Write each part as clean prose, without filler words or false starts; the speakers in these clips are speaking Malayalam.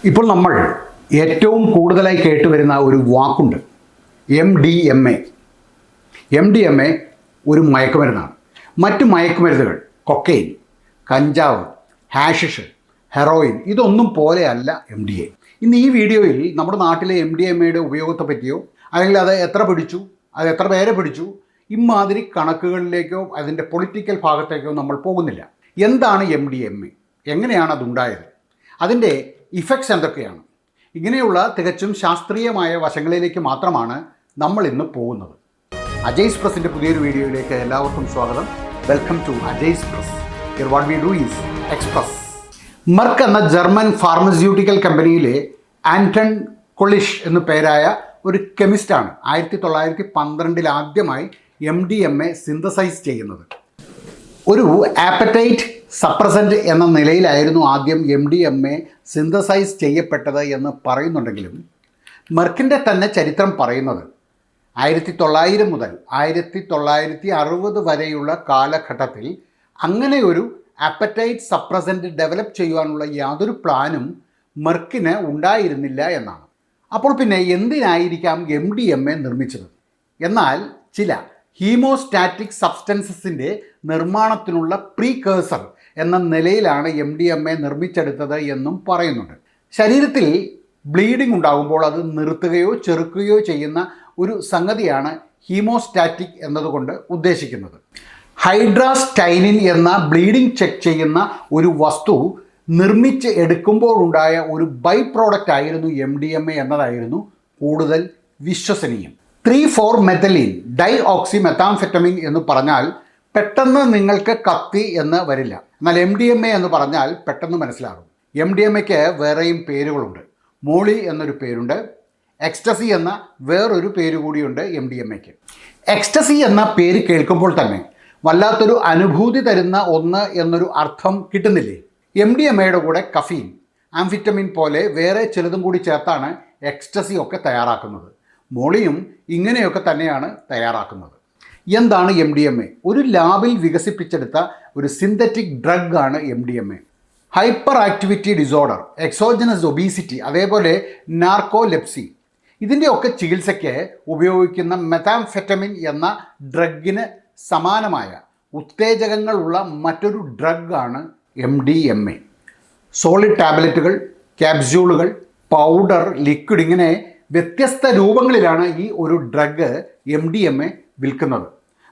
ഇപ്പോൾ നമ്മൾ ഏറ്റവും കൂടുതലായി കേട്ടുവരുന്ന ഒരു വാക്കുണ്ട്, MDMA. MDMA ഒരു മയക്കുമരുന്നാണ്. മറ്റ് മയക്കുമരുന്നുകൾ കൊക്കൈൻ, കഞ്ചാവ്, ഹാഷിഷ്, ഹെറോയിൻ ഇതൊന്നും പോലെയല്ല MDA. ഇന്ന് ഈ വീഡിയോയിൽ നമ്മുടെ നാട്ടിലെ MDMAയുടെ ഉപയോഗത്തെ പറ്റിയോ അല്ലെങ്കിൽ അത് എത്ര പിടിച്ചു, അത് എത്ര പേരെ പിടിച്ചു, ഇമാതിരി കണക്കുകളിലേക്കോ അതിൻ്റെ പൊളിറ്റിക്കൽ ഭാഗത്തേക്കോ നമ്മൾ പോകുന്നില്ല. എന്താണ് MDMA, എങ്ങനെയാണ് അതുണ്ടായത്, അതിൻ്റെ ഇഫക്ട്സ് എന്തൊക്കെയാണ്, ഇങ്ങനെയുള്ള തികച്ചും ശാസ്ത്രീയമായ വശങ്ങളിലേക്ക് മാത്രമാണ് നമ്മൾ ഇന്ന് പോകുന്നത്. അജയ്സ് പ്രസിൻ്റെ പുതിയൊരു വീഡിയോയിലേക്ക് എല്ലാവർക്കും സ്വാഗതം. Welcome to Ajay's press. Here what we do is express. Merck എന്ന ജർമ്മൻ ഫാർമസ്യൂട്ടിക്കൽ കമ്പനിയിലെ ആൻറ്റൺ കൊളിഷ് എന്നു പേരായ ഒരു കെമിസ്റ്റാണ് 1912 ആദ്യമായി MDMA സിന്തസൈസ് ചെയ്യുന്നത്. ഒരു ആപ്പറ്റൈറ്റ് സപ്രസൻറ്റ് എന്ന നിലയിലായിരുന്നു ആദ്യം MDMA സിന്തസൈസ് ചെയ്യപ്പെട്ടത് എന്ന് പറയുന്നുണ്ടെങ്കിലും മെർക്കിൻ്റെ തന്നെ ചരിത്രം പറയുന്നത് 1900 മുതൽ 1960 വരെയുള്ള കാലഘട്ടത്തിൽ അങ്ങനെ ഒരു ആപ്പറ്റൈറ്റ് സപ്രസൻറ്റ് ഡെവലപ്പ് ചെയ്യുവാനുള്ള യാതൊരു പ്ലാനും മെർക്കിന് ഉണ്ടായിരുന്നില്ല എന്നാണ്. അപ്പോൾ പിന്നെ എന്തിനായിരിക്കാം MDMA നിർമ്മിച്ചത്? എന്നാൽ ചില ഹീമോസ്റ്റാറ്റിക് സബ്സ്റ്റൻസസിൻ്റെ നിർമ്മാണത്തിനുള്ള പ്രീകേഴ്സർ എന്ന നിലയിലാണ് MDMA നിർമ്മിച്ചെടുത്തത് എന്നും പറയുന്നുണ്ട്. ശരീരത്തിൽ ബ്ലീഡിംഗ് ഉണ്ടാകുമ്പോൾ അത് നിർത്തുകയോ ചെറുക്കുകയോ ചെയ്യുന്ന ഒരു സംഗതിയാണ് ഹീമോസ്റ്റാറ്റിക് എന്നതുകൊണ്ട് ഉദ്ദേശിക്കുന്നത്. ഹൈഡ്രാസ്റ്റൈനിൻ എന്ന ബ്ലീഡിംഗ് ചെക്ക് ചെയ്യുന്ന ഒരു വസ്തു നിർമ്മിച്ച് എടുക്കുമ്പോഴുണ്ടായ ഒരു ബൈ പ്രോഡക്റ്റ് ആയിരുന്നു MDMA എന്നതായിരുന്നു കൂടുതൽ വിശ്വസനീയം. 3,4-മെഥലീൻ ഡൈ ഓക്സി മെത്താംഫെറ്റമിൻ എന്ന് പറഞ്ഞാൽ പെട്ടെന്ന് നിങ്ങൾക്ക് കത്തി എന്ന് വരില്ല. എന്നാൽ MDMA എന്ന് പറഞ്ഞാൽ പെട്ടെന്ന് മനസ്സിലാകും. MDMAയ്ക്ക് വേറെയും പേരുകളുണ്ട്. മോളി എന്നൊരു പേരുണ്ട്. എക്സ്റ്റസി എന്ന വേറൊരു പേര് കൂടിയുണ്ട് MDMAയ്ക്ക്. എക്സ്റ്റസി എന്ന പേര് കേൾക്കുമ്പോൾ തന്നെ വല്ലാത്തൊരു അനുഭൂതി തരുന്ന ഒന്ന് എന്നൊരു അർത്ഥം കിട്ടുന്നില്ലേ? MDMAയുടെ കൂടെ കഫീൻ, ആംഫിറ്റമിൻ പോലെ വേറെ ചിലതും കൂടി ചേർത്താണ് എക്സ്റ്റസി ഒക്കെ തയ്യാറാക്കുന്നത്. മോളിയും ഇങ്ങനെയൊക്കെ തന്നെയാണ് തയ്യാറാക്കുന്നത്. എന്താണ് MDMA? ഒരു ലാബിൽ വികസിപ്പിച്ചെടുത്ത ഒരു സിന്തറ്റിക് ഡ്രഗ് ആണ് MDMA. Hyper activity disorder, exogenous obesity, അതേപോലെ നാർക്കോലെപ്സി ഇതിൻ്റെയൊക്കെ ചികിത്സയ്ക്ക് ഉപയോഗിക്കുന്ന മെത്താംഫെറ്റമിൻ എന്ന ഡ്രഗിന് സമാനമായ ഉത്തേജകങ്ങളുള്ള മറ്റൊരു ഡ്രഗാണ് MDMA. സോളിഡ് ടാബ്ലറ്റുകൾ, ക്യാപ്സ്യൂളുകൾ, പൗഡർ, ലിക്വിഡ് ഇങ്ങനെ വ്യത്യസ്ത രൂപങ്ങളിലാണ് ഈ ഒരു ഡ്രഗ് MDMA വിൽക്കുന്നത്.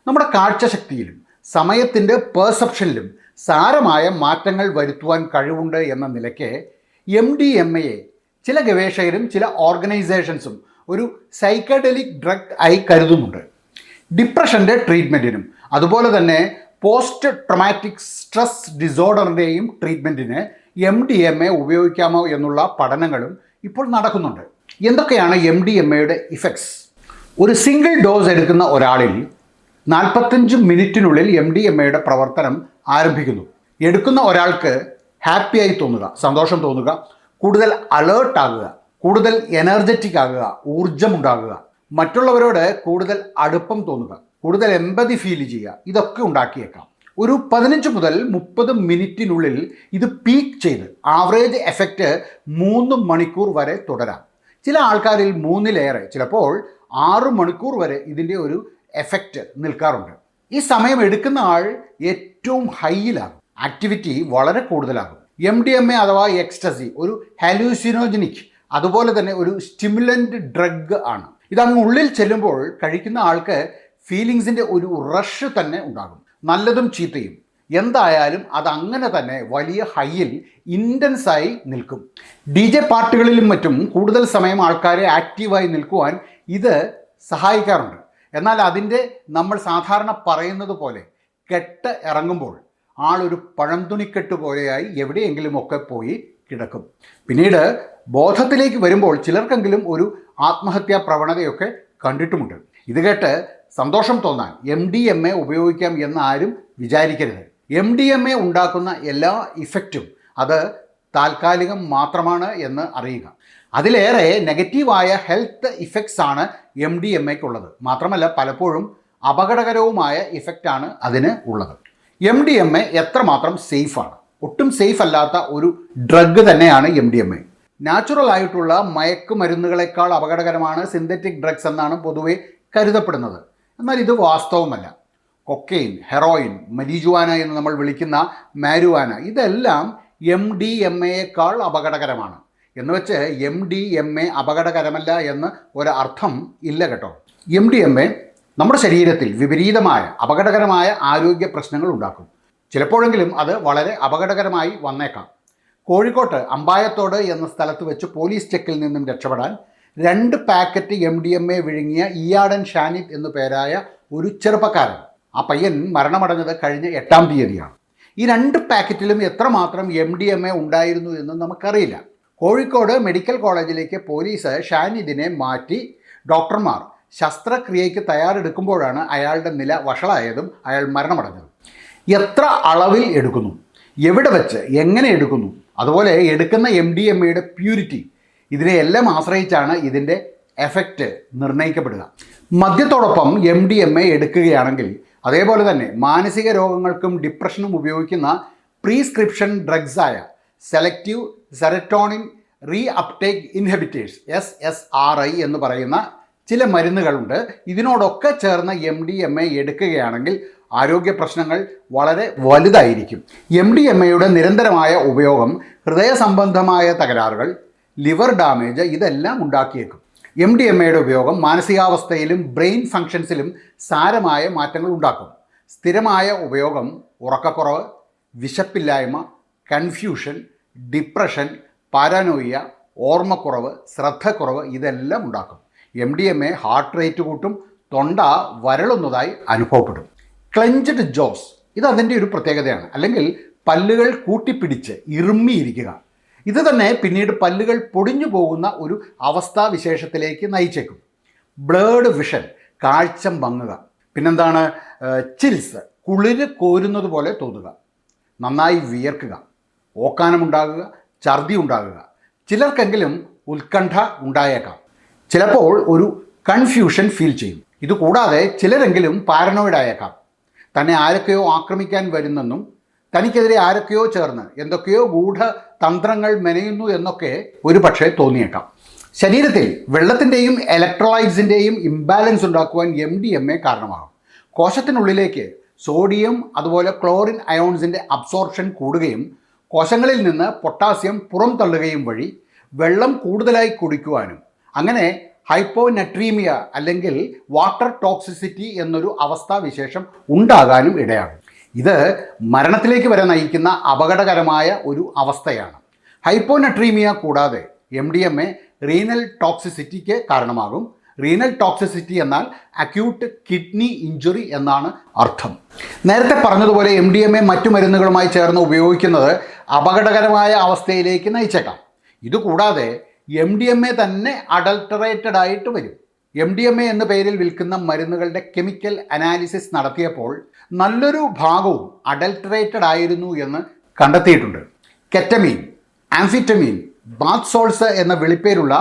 നമ്മുടെ കാഴ്ചശക്തിയിലും സമയത്തിൻ്റെ പെർസെപ്ഷനിലും സാരമായ മാറ്റങ്ങൾ വരുത്തുവാൻ കഴിവുണ്ട് എന്ന നിലയ്ക്ക് MDMAയെ ചില ഗവേഷകരും ചില ഓർഗനൈസേഷൻസും ഒരു സൈക്കഡെലിക് ഡ്രഗ് ആയി കരുതുന്നുണ്ട്. ഡിപ്രഷൻ്റെ ട്രീറ്റ്മെൻറ്റിനും അതുപോലെ തന്നെ പോസ്റ്റ് ട്രോമാറ്റിക് സ്ട്രെസ് ഡിസോർഡറിൻ്റെയും ട്രീറ്റ്മെൻറ്റിന് MDMA ഉപയോഗിക്കാമോ എന്നുള്ള പഠനങ്ങളും ഇപ്പോൾ നടക്കുന്നുണ്ട്. എന്തൊക്കെയാണ് MDMAയുടെ ഇഫക്ട്സ്? ഒരു സിംഗിൾ ഡോസ് എടുക്കുന്ന ഒരാളിൽ 45 മിനിറ്റിനുള്ളിൽ MDMAയുടെ പ്രവർത്തനം ആരംഭിക്കുന്നു. എടുക്കുന്ന ഒരാൾക്ക് ഹാപ്പിയായി തോന്നുക, സന്തോഷം തോന്നുക, കൂടുതൽ അലേർട്ടാകുക, കൂടുതൽ എനർജറ്റിക് ആകുക, ഊർജമുണ്ടാകുക, മറ്റുള്ളവരോട് കൂടുതൽ അടുപ്പം തോന്നുക, കൂടുതൽ എമ്പതി ഫീൽ ചെയ്യുക, ഇതൊക്കെ ഉണ്ടാക്കിയേക്കാം. ഒരു 15 മുതൽ 30 മിനിറ്റിനുള്ളിൽ ഇത് പീക്ക് ചെയ്ത് ആവറേജ് എഫക്റ്റ് 3 മണിക്കൂർ വരെ തുടരാം. ചില ആൾക്കാരിൽ 3-ലേറെ, ചിലപ്പോൾ 6 മണിക്കൂർ വരെ ഇതിൻ്റെ ഒരു എഫക്റ്റ് നിൽക്കാറുണ്ട്. ഈ സമയം എടുക്കുന്ന ആൾ ഏറ്റവും ഹൈയിലാകും, ആക്ടിവിറ്റി വളരെ കൂടുതലാകും. MDMA അഥവാ എക്സ്റ്റസി ഒരു ഹാലൂസിനോജനിക് അതുപോലെ തന്നെ ഒരു സ്റ്റിമുലൻ്റ് ഡ്രഗ് ആണ്. ഇതങ്ങ് ഉള്ളിൽ ചെല്ലുമ്പോൾ കഴിക്കുന്ന ആൾക്ക് ഫീലിങ്സിൻ്റെ ഒരു റഷ് തന്നെ ഉണ്ടാകും. നല്ലതും ചീത്തയും എന്തായാലും അതങ്ങനെ തന്നെ വലിയ ഹൈയിൽ ഇൻറ്റൻസായി നിൽക്കും. DJ പാർട്ടികളിലും മറ്റും കൂടുതൽ സമയം ആൾക്കാരെ ആക്റ്റീവായി നിൽക്കുവാൻ ഇത് സഹായിക്കാറുണ്ട്. എന്നാൽ അതിൻ്റെ നമ്മൾ സാധാരണ പറയുന്നത് പോലെ കെട്ട് ഇറങ്ങുമ്പോൾ ആളൊരു പഴംതുണിക്കെട്ട് പോലെയായി എവിടെയെങ്കിലുമൊക്കെ പോയി കിടക്കും. പിന്നീട് ബോധത്തിലേക്ക് വരുമ്പോൾ ചിലർക്കെങ്കിലും ഒരു ആത്മഹത്യാ പ്രവണതയൊക്കെ കണ്ടിട്ടുമുണ്ട്. ഇത് കേട്ട് സന്തോഷം തോന്നാൻ MDMA ഉപയോഗിക്കാം എന്ന് ആരും വിചാരിക്കരുത്. MDMA ഉണ്ടാക്കുന്ന എല്ലാ ഇഫക്റ്റും അത് താൽക്കാലികം മാത്രമാണ് എന്ന് അറിയുക. അതിലേറെ നെഗറ്റീവായ ഹെൽത്ത് ഇഫക്ട്സ് ആണ് MDMAയ്ക്കുള്ളത്. മാത്രമല്ല പലപ്പോഴും അപകടകരവുമായ ഇഫക്റ്റാണ് അതിന് ഉള്ളത്. MDMA എത്രമാത്രം സേഫാണ്? ഒട്ടും സേഫ് അല്ലാത്ത ഒരു ഡ്രഗ് തന്നെയാണ് MDMA. നാച്ചുറൽ ആയിട്ടുള്ള മയക്കുമരുന്നുകളെക്കാൾ അപകടകരമാണ് സിന്തറ്റിക് ഡ്രഗ്സ് എന്നാണ് പൊതുവെ കരുതപ്പെടുന്നത്. എന്നാൽ ഇത് വാസ്തവമല്ല. കൊക്കെയിൻ, ഹെറോയിൻ, മരിജുവാന എന്ന് നമ്മൾ വിളിക്കുന്ന മാരുവാന, ഇതെല്ലാം MDMAയേക്കാൾ അപകടകരമാണ്. എന്ന് വെച്ച് MDMA അപകടകരമല്ല എന്ന് ഒരർത്ഥം ഇല്ല കേട്ടോ. MDMA നമ്മുടെ ശരീരത്തിൽ വിപരീതമായ അപകടകരമായ ആരോഗ്യ പ്രശ്നങ്ങൾ ഉണ്ടാക്കും. ചിലപ്പോഴെങ്കിലും അത് വളരെ അപകടകരമായി വന്നേക്കാം. കോഴിക്കോട്ട് അമ്പായത്തോട് എന്ന സ്ഥലത്ത് വെച്ച് പോലീസ് ചെക്കിൽ നിന്നും രക്ഷപ്പെടാൻ 2 പാക്കറ്റ് MDMA വിഴുങ്ങിയ ഇയാടൻ ഷാനിദ് എന്നു പേരായ ഒരു ചെറുപ്പക്കാരൻ. ആ പയ്യൻ മരണമടഞ്ഞത് കഴിഞ്ഞ 8-ാം തീയതിയാണ്. ഈ 2 പാക്കറ്റിലും എത്രമാത്രം MDMA ഉണ്ടായിരുന്നു എന്ന് നമുക്കറിയില്ല. കോഴിക്കോട് മെഡിക്കൽ കോളേജിലേക്ക് പോലീസ് ഷാനിദിനെ മാറ്റി ഡോക്ടർമാർ ശസ്ത്രക്രിയയ്ക്ക് തയ്യാറെടുക്കുമ്പോഴാണ് അയാളുടെ നില വഷളായതും അയാൾ മരണമടഞ്ഞതും. എത്ര അളവിൽ എടുക്കുന്നു, എവിടെ വെച്ച്, എങ്ങനെ എടുക്കുന്നു, അതുപോലെ എടുക്കുന്ന MDMAയുടെ പ്യൂരിറ്റി, ഇതിനെയെല്ലാം ആശ്രയിച്ചാണ് ഇതിൻ്റെ എഫക്റ്റ് നിർണ്ണയിക്കപ്പെടുക. മദ്യത്തോടൊപ്പം MDMA എടുക്കുകയാണെങ്കിൽ, അതേപോലെ തന്നെ മാനസിക രോഗങ്ങൾക്കും ഡിപ്രഷനും ഉപയോഗിക്കുന്ന പ്രീസ്ക്രിപ്ഷൻ ഡ്രഗ്സായ selective serotonin re uptake inhibitors SSRI എന്ന് പറയുന്ന ചില മരുന്നുകളുണ്ട്. ഇതിനോടൊക്കെ ചേർന്ന് MDMA എടുക്കുകയാണെങ്കിൽ ആരോഗ്യ പ്രശ്നങ്ങൾ വളരെ വലുതായിരിക്കും. MDMAയുടെ നിരന്തരമായ ഉപയോഗം ഹൃദയ സംബന്ധമായ തകരാറുകൾ, ലിവർ ഡാമേജ് ഇതെല്ലാം ഉണ്ടാക്കിയേക്കും. MDMAയുടെ ഉപയോഗം മാനസികാവസ്ഥയിലും ബ്രെയിൻ ഫങ്ഷൻസിലും സാരമായ മാറ്റങ്ങൾ ഉണ്ടാക്കും. സ്ഥിരമായ ഉപയോഗം ഉറക്കക്കുറവ്, വിശപ്പില്ലായ്മ, കൺഫ്യൂഷൻ, ഡിപ്രഷൻ, പാരാനോയിയ, ഓർമ്മക്കുറവ്, ശ്രദ്ധക്കുറവ് ഇതെല്ലാം ഉണ്ടാക്കും. MDMA ഹാർട്ട് റേറ്റ് കൂട്ടും, തൊണ്ട വരളുന്നതായി അനുഭവപ്പെടും. ക്ലെഞ്ച്ഡ് ജോസ്, ഇത് അതിൻ്റെ ഒരു പ്രത്യേകതയാണ്. അല്ലെങ്കിൽ പല്ലുകൾ കൂട്ടിപ്പിടിച്ച് ഇറുമ്മിയിരിക്കുക. ഇത് തന്നെ പിന്നീട് പല്ലുകൾ പൊടിഞ്ഞു പോകുന്ന ഒരു അവസ്ഥാവിശേഷത്തിലേക്ക് നയിച്ചേക്കും. ബ്ലേഡ് വിഷൻ, കാഴ്ച മങ്ങുക. പിന്നെന്താണ്? ചിൽസ്, കുളിര് കോരുന്നത് പോലെ തോന്നുക, നന്നായി വിയർക്കുക, ഓക്കാനമുണ്ടാകുക, ഛർദി ഉണ്ടാകുക. ചിലർക്കെങ്കിലും ഉത്കണ്ഠ ഉണ്ടായേക്കാം. ചിലപ്പോൾ ഒരു കൺഫ്യൂഷൻ ഫീൽ ചെയ്യും. ഇതുകൂടാതെ ചിലരെങ്കിലും പാരനോയിഡ് ആയേക്കാം. തന്നെ ആരൊക്കെയോ ആക്രമിക്കാൻ വരുന്നെന്നും തനിക്കെതിരെ ആരൊക്കെയോ ചേർന്ന് എന്തൊക്കെയോ ഗൂഢതന്ത്രങ്ങൾ മെനയുന്നു എന്നൊക്കെ ഒരു പക്ഷേ തോന്നിയേക്കാം. ശരീരത്തിൽ വെള്ളത്തിൻ്റെയും ഇലക്ട്രോലൈറ്റ്സിൻ്റെയും ഇംബാലൻസ് ഉണ്ടാക്കുവാൻ MDMA കാരണമാകും. കോശത്തിനുള്ളിലേക്ക് സോഡിയം അതുപോലെ ക്ലോറിൻ അയോൺസിൻ്റെ അബ്സോർപ്ഷൻ കൂടുകയും കോശങ്ങളിൽ നിന്ന് പൊട്ടാസ്യം പുറംതള്ളുകയും വഴി വെള്ളം കൂടുതലായി കുടിക്കുവാനും അങ്ങനെ ഹൈപ്പോനട്രീമിയ അല്ലെങ്കിൽ വാട്ടർ ടോക്സിസിറ്റി എന്നൊരു അവസ്ഥാവിശേഷം ഉണ്ടാകാനും ഇടയാകും. ഇത് മരണത്തിലേക്ക് വരെ നയിക്കുന്ന അപകടകരമായ ഒരു അവസ്ഥയാണ്. ഹൈപ്പോനട്രീമിയ കൂടാതെ MDMA റീനൽ ടോക്സിസിറ്റിക്ക് കാരണമാകും. റീനൽ ടോക്സിസിറ്റി എന്നാൽ അക്യൂട്ട് കിഡ്നി ഇഞ്ചുറി എന്നാണ് അർത്ഥം. നേരത്തെ പറഞ്ഞതുപോലെ MDMA മറ്റു മരുന്നുകളുമായി ചേർന്ന് ഉപയോഗിക്കുന്നത് അപകടകരമായ അവസ്ഥയിലേക്ക് നയിച്ചേക്കാം. ഇതുകൂടാതെ MDMA തന്നെ അഡൾട്ടറേറ്റഡ് ആയിട്ട് വരും. MDMA എന്ന പേരിൽ വിൽക്കുന്ന മരുന്നുകളുടെ കെമിക്കൽ അനാലിസിസ് നടത്തിയപ്പോൾ നല്ലൊരു ഭാഗവും അഡൾട്ടറേറ്റഡ് ആയിരുന്നു എന്ന് കണ്ടെത്തിയിട്ടുണ്ട്. കെറ്റമീൻ, ആംഫിറ്റമീൻ, ബാത്ത് സോൾട്സ് എന്ന വിളിപ്പേരുള്ള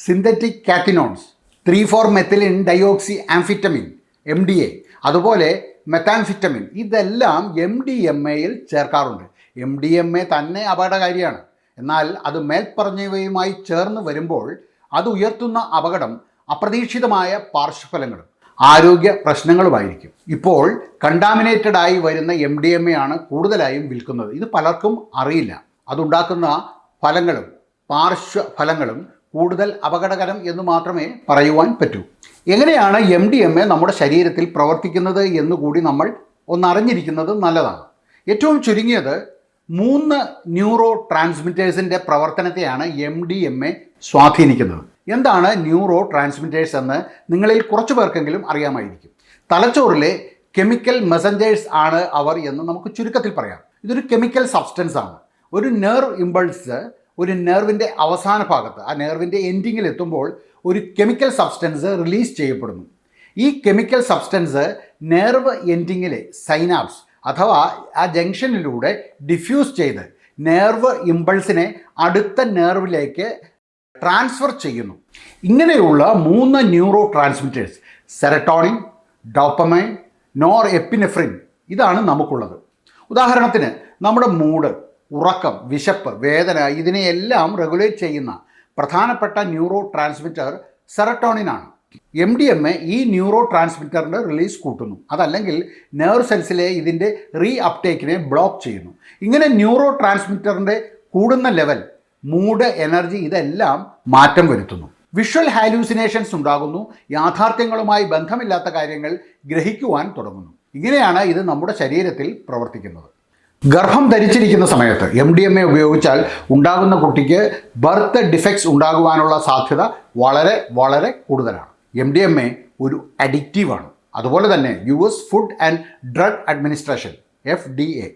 സിന്തറ്റിക് കാറ്റിനോൺസ്, 3,4-മെത്തിലിൻ ഡയോക്സി ആംഫിറ്റമിൻ MDA, അതുപോലെ മെത്താംഫിറ്റമിൻ ഇതെല്ലാം MDMAയിൽ ചേർക്കാറുണ്ട്. MDMA തന്നെ അപകടകാരിയാണ്. എന്നാൽ അത് മേൽപ്പറഞ്ഞവയുമായി ചേർന്ന് വരുമ്പോൾ അത് ഉയർത്തുന്ന അപകടം അപ്രതീക്ഷിതമായ പാർശ്വഫലങ്ങളും ആരോഗ്യ പ്രശ്നങ്ങളുമായിരിക്കും. ഇപ്പോൾ കണ്ടാമിനേറ്റഡ് ആയി വരുന്ന MDMA ആണ് കൂടുതലായും വിൽക്കുന്നത്. ഇത് പലർക്കും അറിയില്ല. അതുണ്ടാക്കുന്ന ഫലങ്ങളും പാർശ്വഫലങ്ങളും കൂടുതൽ അപകടകരം എന്ന് മാത്രമേ പറയുവാൻ പറ്റൂ. എങ്ങനെയാണ് MDMA നമ്മുടെ ശരീരത്തിൽ പ്രവർത്തിക്കുന്നത് എന്നുകൂടി നമ്മൾ ഒന്നറിഞ്ഞിരിക്കുന്നത് നല്ലതാണ്. ഏറ്റവും ചുരുങ്ങിയത് 3 ന്യൂറോ ട്രാൻസ്മിറ്റേഴ്സിൻ്റെ പ്രവർത്തനത്തെയാണ് MDMA സ്വാധീനിക്കുന്നത്. എന്താണ് ന്യൂറോ ട്രാൻസ്മിറ്റേഴ്സ് എന്ന് നിങ്ങളിൽ കുറച്ചു പേർക്കെങ്കിലും അറിയാമായിരിക്കും. തലച്ചോറിലെ കെമിക്കൽ മെസഞ്ചേഴ്സ് ആണ് അവർ എന്ന് നമുക്ക് ചുരുക്കത്തിൽ പറയാം. ഇതൊരു കെമിക്കൽ സബ്സ്റ്റൻസ് ആണ്. ഒരു നെർവ് ഇമ്പൾസ് ഒരു നെർവിൻ്റെ അവസാന ഭാഗത്ത്, ആ നെർവിൻ്റെ എൻഡിങ്ങിൽ എത്തുമ്പോൾ ഒരു കെമിക്കൽ സബ്സ്റ്റൻസ് റിലീസ് ചെയ്യപ്പെടുന്നു. ഈ കെമിക്കൽ സബ്സ്റ്റൻസ് നെർവ് എൻഡിങ്ങിലെ സൈനാപ്സ് അഥവാ ആ ജംഗ്ഷനിലൂടെ ഡിഫ്യൂസ് ചെയ്ത് നെർവ് ഇമ്പൾസിനെ അടുത്ത നെർവിലേക്ക് ട്രാൻസ്ഫർ ചെയ്യുന്നു. ഇങ്ങനെയുള്ള 3 neuro transmitters serotonin, dopamine, nor epinephrine ഇതാണ് നമുക്കുള്ളത്. ഉദാഹരണത്തിന് നമ്മുടെ മൂഡ്, ഉറക്കം, വിശപ്പ്, വേദന ഇതിനെയെല്ലാം റെഗുലേറ്റ് ചെയ്യുന്ന പ്രധാനപ്പെട്ട ന്യൂറോ ട്രാൻസ്മിറ്റർ സെറട്ടോണിനാണ്. MDMA ഈ ന്യൂറോ ട്രാൻസ്മിറ്ററിൻ്റെ റിലീസ് കൂട്ടുന്നു. അതല്ലെങ്കിൽ നെർവ് സെൽസിലെ ഇതിൻ്റെ റീ അപ്ടേക്കിനെ ബ്ലോക്ക് ചെയ്യുന്നു. ഇങ്ങനെ ന്യൂറോ ട്രാൻസ്മിറ്ററിൻ്റെ കൂടുന്ന ലെവൽ, മൂഡ്, എനർജി ഇതെല്ലാം മാറ്റം വരുത്തുന്നു. വിഷ്വൽ ഹാലൂസിനേഷൻസ് ഉണ്ടാകുന്നു. യാഥാർത്ഥ്യങ്ങളുമായി ബന്ധമില്ലാത്ത കാര്യങ്ങൾ ഗ്രഹിക്കുവാൻ തുടങ്ങുന്നു. ഇങ്ങനെയാണ് ഇത് നമ്മുടെ ശരീരത്തിൽ പ്രവർത്തിക്കുന്നത്. ഗർഭം ധരിച്ചിരിക്കുന്ന സമയത്ത് MDMA ഉപയോഗിച്ചാൽ ഉണ്ടാകുന്ന കുട്ടിക്ക് ബർത്ത് ഡിഫക്ട്സ് ഉണ്ടാകുവാനുള്ള സാധ്യത വളരെ വളരെ കൂടുതലാണ്. MDMA ഒരു അഡിക്റ്റീവാണ്. അതുപോലെ തന്നെ US food and drug administration FDA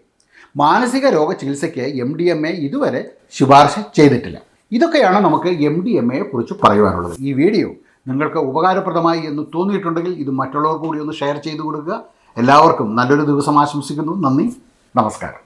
മാനസിക രോഗ ചികിത്സയ്ക്ക് MDMA ഇതുവരെ ശുപാർശ ചെയ്തിട്ടില്ല. ഇതൊക്കെയാണ് നമുക്ക് MDMAയെ കുറിച്ച് പറയുവാനുള്ളത്. ഈ വീഡിയോ നിങ്ങൾക്ക് ഉപകാരപ്രദമായി എന്ന് തോന്നിയിട്ടുണ്ടെങ്കിൽ ഇത് മറ്റുള്ളവർക്ക് കൂടി ഒന്ന് ഷെയർ ചെയ്ത് കൊടുക്കുക. എല്ലാവർക്കും നല്ലൊരു ദിവസം ആശംസിക്കുന്നു. നന്ദി, നമസ്കാരം.